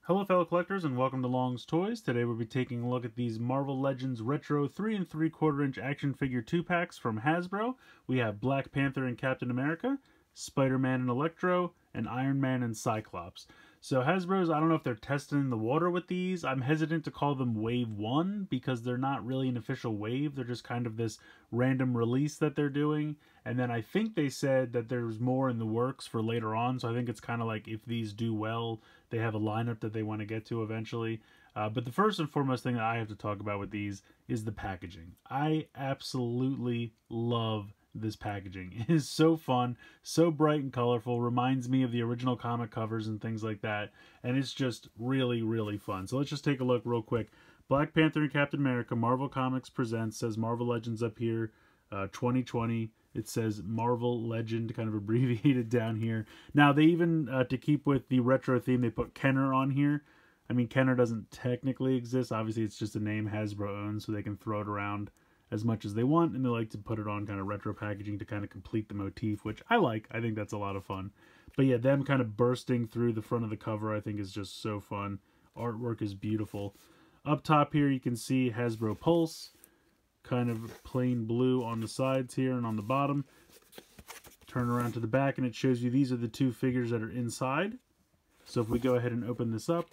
Hello fellow collectors and welcome to Long's Toys. Today we'll be taking a look at these Marvel Legends Retro 3 3/4 inch action figure 2-packs from Hasbro. We have Black Panther and Captain America, Spider-Man and Electro, and Iron Man and Cyclops. So Hasbro's, I don't know if they're testing the water with these. I'm hesitant to call them Wave 1 because they're not really an official wave. They're just kind of this random release that they're doing. And then I think they said that there's more in the works for later on. So I think it's kind of like if these do well, they have a lineup that they want to get to eventually. But the first and foremost thing that I have to talk about with these is the packaging. I absolutely love this packaging. It is so fun, so bright and colorful, reminds me of the original comic covers and things like that, and it's just really, really fun. So let's just take a look real quick. Black Panther and Captain America, Marvel Comics Presents, says Marvel Legends up here, 2020. It says Marvel Legend, kind of abbreviated down here. Now, they even, to keep with the retro theme, they put Kenner on here. I mean, Kenner doesn't technically exist. Obviously, it's just a name Hasbro owns, so they can throw it around as much as they want, and they like to put it on kind of retro packaging to kind of complete the motif, which I like. I think that's a lot of fun. But yeah, them kind of bursting through the front of the cover I think is just so fun. Artwork is beautiful. Up top here you can see Hasbro Pulse, kind of plain blue on the sides here and on the bottom. Turn around to the back and it shows you these are the two figures that are inside. So if we go ahead and open this up,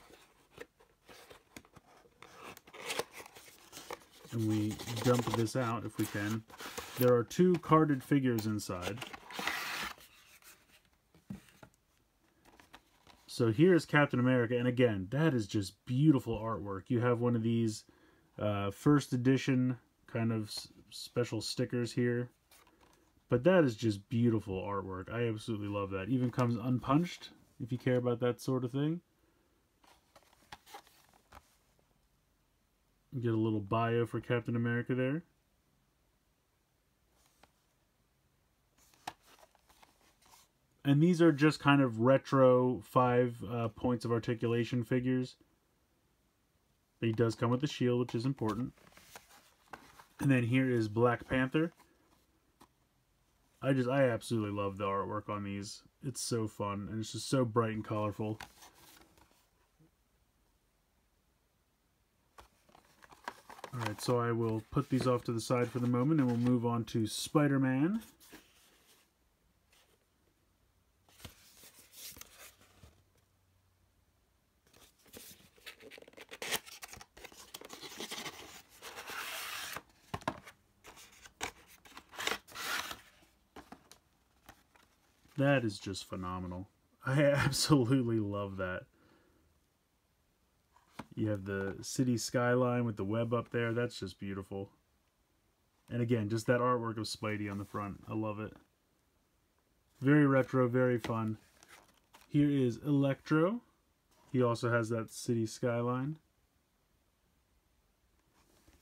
and we dump this out if we can, there are two carded figures inside. So here's Captain America, and again, that is just beautiful artwork. You have one of these first edition kind of special stickers here, but that is just beautiful artwork. I absolutely love that. Even comes unpunched if you care about that sort of thing. Get a little bio for Captain America there. And these are just kind of retro 5 points of articulation figures. But he does come with the shield, which is important. And then here is Black Panther. I absolutely love the artwork on these. It's so fun, and it's just so bright and colorful. Alright, so I will put these off to the side for the moment, and we'll move on to Spider-Man. That is just phenomenal. I absolutely love that. You have the city skyline with the web up there. That's just beautiful. And again, just that artwork of Spidey on the front. I love it. Very retro, very fun. Here is Electro. He also has that city skyline.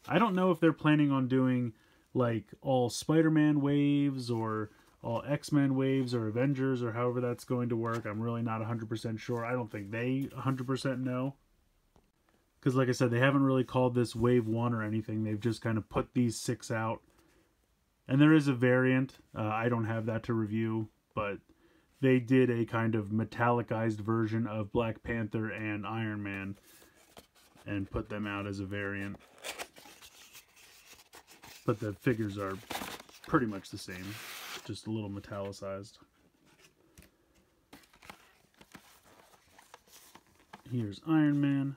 I don't know if they're planning on doing like all Spider-Man waves or all X-Men waves or Avengers or however that's going to work. I'm really not 100% sure. I don't think they 100% know. Because like I said, they haven't really called this Wave 1 or anything. They've just kind of put these 6 out. And there is a variant. I don't have that to review, but they did a kind of metallicized version of Black Panther and Iron Man and put them out as a variant. But the figures are pretty much the same, just a little metallicized. Here's Iron Man.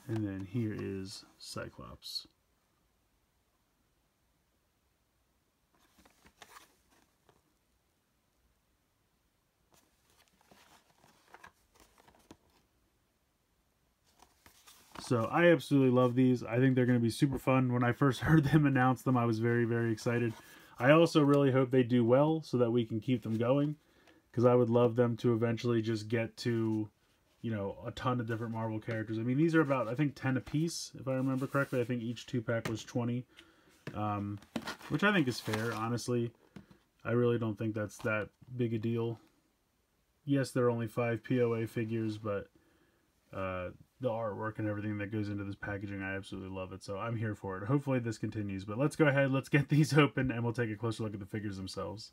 And then here is Cyclops. So I absolutely love these. I think they're going to be super fun. When I first heard them announce them, I was very, very excited. I also really hope they do well so that we can keep them going, because I would love them to eventually just get to, you know, a ton of different Marvel characters. I mean, these are about, I think, 10 a piece, if I remember correctly. I think each 2-pack was 20, which I think is fair, honestly. I really don't think that's that big a deal. Yes, there are only 5 POA figures, but the artwork and everything that goes into this packaging, I absolutely love it. So I'm here for it. Hopefully this continues. But let's go ahead, let's get these open, and we'll take a closer look at the figures themselves.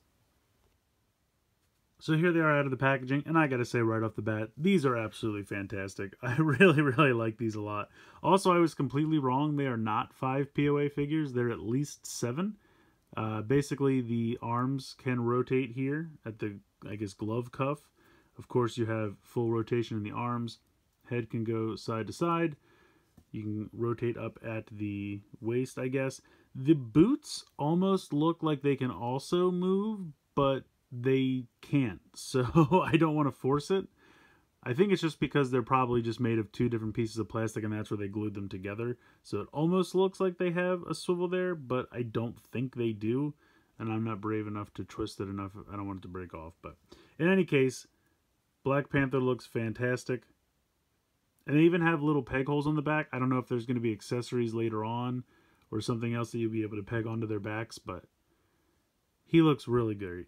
So here they are out of the packaging, and I gotta say right off the bat, these are absolutely fantastic. I really, really like these a lot. Also, I was completely wrong. They are not 5 POA figures. They're at least 7. Basically, the arms can rotate here at the, I guess, glove cuff. Of course, you have full rotation in the arms. Head can go side to side. You can rotate up at the waist, I guess. The boots almost look like they can also move, but they can't. So I don't want to force it. I think it's just because they're probably just made of 2 different pieces of plastic and that's where they glued them together. So it almost looks like they have a swivel there, but I don't think they do. And I'm not brave enough to twist it enough. I don't want it to break off. But in any case, Black Panther looks fantastic. And they even have little peg holes on the back. I don't know if there's going to be accessories later on or something else that you'll be able to peg onto their backs, but he looks really great.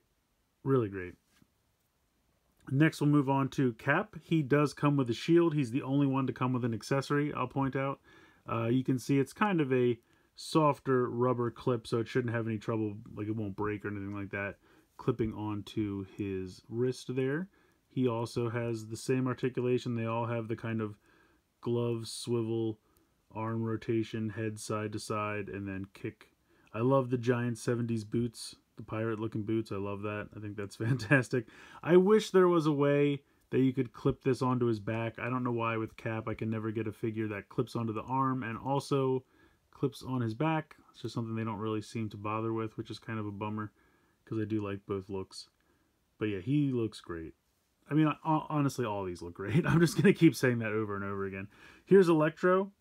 Really great. Next, we'll move on to Cap. He does come with a shield. He's the only one to come with an accessory, I'll point out. You can see it's kind of a softer rubber clip, so it shouldn't have any trouble, like it won't break or anything like that, clipping onto his wrist there. He also has the same articulation. They all have the kind of glove, swivel, arm rotation, head side to side, and then kick. I love the giant 70s boots. The pirate looking boots, I love that. I think that's fantastic. I wish there was a way that you could clip this onto his back. I don't know why with Cap I can never get a figure that clips onto the arm and also clips on his back. It's just something they don't really seem to bother with, which is kind of a bummer because I do like both looks. But yeah, he looks great. I mean, honestly, all these look great. I'm just going to keep saying that over and over again. Here's Electro.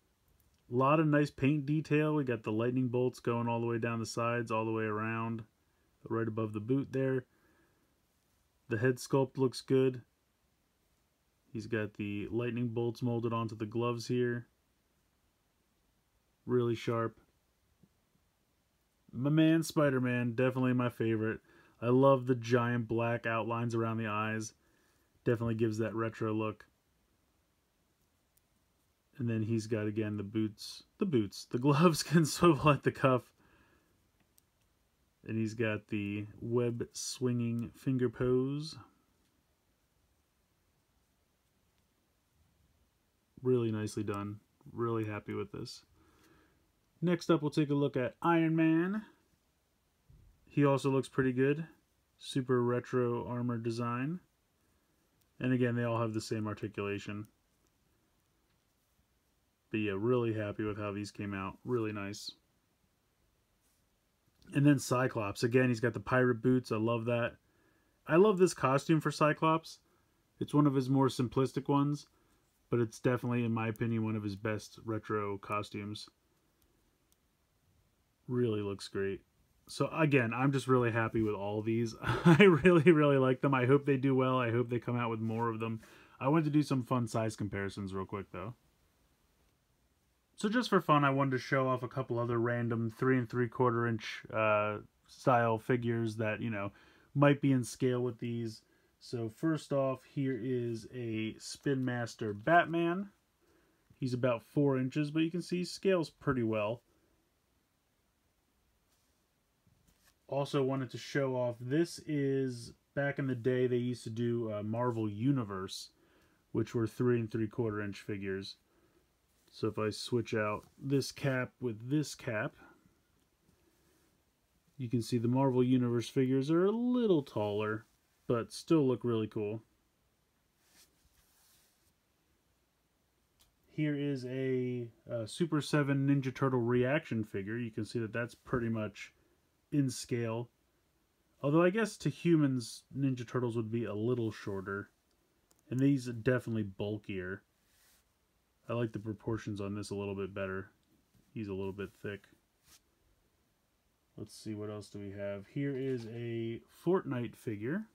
A lot of nice paint detail. We got the lightning bolts going all the way down the sides, all the way around. Right above the boot there. The head sculpt looks good. He's got the lightning bolts molded onto the gloves here. Really sharp. My man Spider-Man, definitely my favorite. I love the giant black outlines around the eyes. Definitely gives that retro look. And then he's got, again, the boots. The gloves can swivel at the cuff. And he's got the web swinging finger pose. Really nicely done. Really happy with this. Next up, we'll take a look at Iron Man. He also looks pretty good. Super retro armor design. And again, they all have the same articulation. But yeah, really happy with how these came out. Really nice. And then Cyclops. Again, he's got the pirate boots. I love that. I love this costume for Cyclops. It's one of his more simplistic ones, but it's definitely, in my opinion, one of his best retro costumes. Really looks great. So again, I'm just really happy with all these. I really, really like them. I hope they do well. I hope they come out with more of them. I wanted to do some fun size comparisons real quick, though. So just for fun, I wanted to show off a couple other random 3 3/4 inch style figures that, you know, might be in scale with these. So first off, here is a Spin Master Batman. He's about 4 inches, but you can see he scales pretty well. Also wanted to show off, this is, back in the day, they used to do Marvel Universe, which were 3 3/4 inch figures. So if I switch out this cap with this cap, you can see the Marvel Universe figures are a little taller, but still look really cool. Here is a Super 7 Ninja Turtle reaction figure. You can see that that's pretty much in scale. Although I guess to humans, Ninja Turtles would be a little shorter. And these are definitely bulkier. I like the proportions on this a little bit better. He's a little bit thick. Let's see, what else do we have? Here is a Fortnite figure.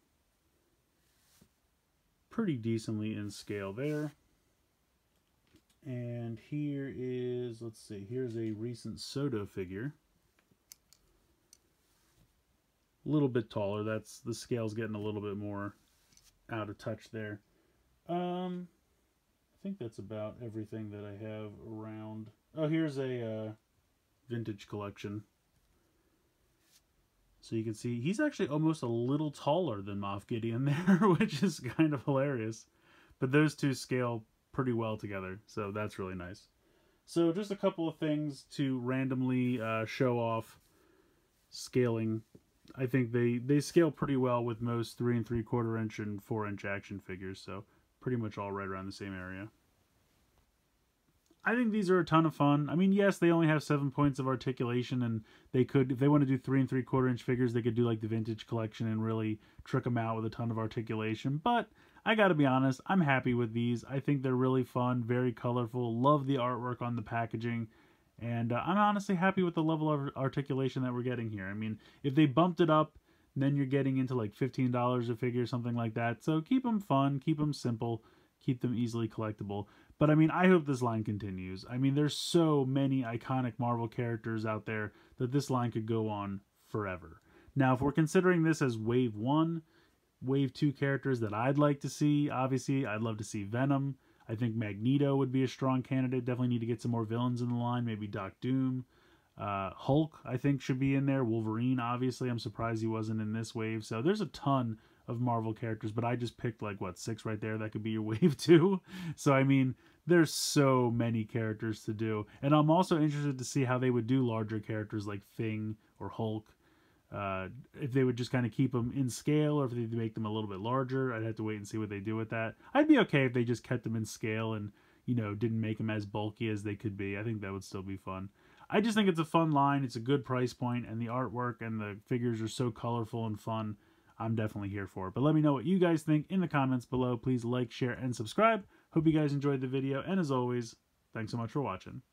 Pretty decently in scale there. And here is, let's see, here's a recent Soto figure. A little bit taller. That's, the scale's getting a little bit more out of touch there. I think that's about everything that I have around. Oh, here's a vintage collection. So you can see he's actually almost a little taller than Moff Gideon there, which is kind of hilarious. But those two scale pretty well together, so that's really nice. So just a couple of things to randomly show off scaling. I think they scale pretty well with most 3 3/4 inch and 4-inch action figures, so pretty much all right around the same area. I think these are a ton of fun. I mean, yes, they only have 7 points of articulation, and they could, if they want to do 3 3/4 inch figures, they could do like the vintage collection and really trick them out with a ton of articulation. But I gotta be honest, I'm happy with these. I think they're really fun, very colorful, love the artwork on the packaging, and I'm honestly happy with the level of articulation that we're getting here. I mean, if they bumped it up, then you're getting into like $15 a figure, something like that. So keep them fun, keep them simple, keep them easily collectible. But I mean, I hope this line continues. I mean, there's so many iconic Marvel characters out there that this line could go on forever. Now, if we're considering this as Wave 1, Wave 2 characters that I'd like to see, obviously, I'd love to see Venom. I think Magneto would be a strong candidate. Definitely need to get some more villains in the line. Maybe Doc Doom. Hulk, I think, should be in there. Wolverine, obviously. I'm surprised he wasn't in this wave. So there's a ton of Marvel characters, but I just picked, like, what, 6 right there? That could be your Wave 2. So, I mean, there's so many characters to do. And I'm also interested to see how they would do larger characters like Thing or Hulk. If they would just kind of keep them in scale, or if they'd make them a little bit larger. I'd have to wait and see what they do with that. I'd be okay if they just kept them in scale and, you know, didn't make them as bulky as they could be. I think that would still be fun. I just think it's a fun line. It's a good price point, and the artwork and the figures are so colorful and fun. I'm definitely here for it. But let me know what you guys think in the comments below. Please like, share, and subscribe. Hope you guys enjoyed the video, and as always, thanks so much for watching.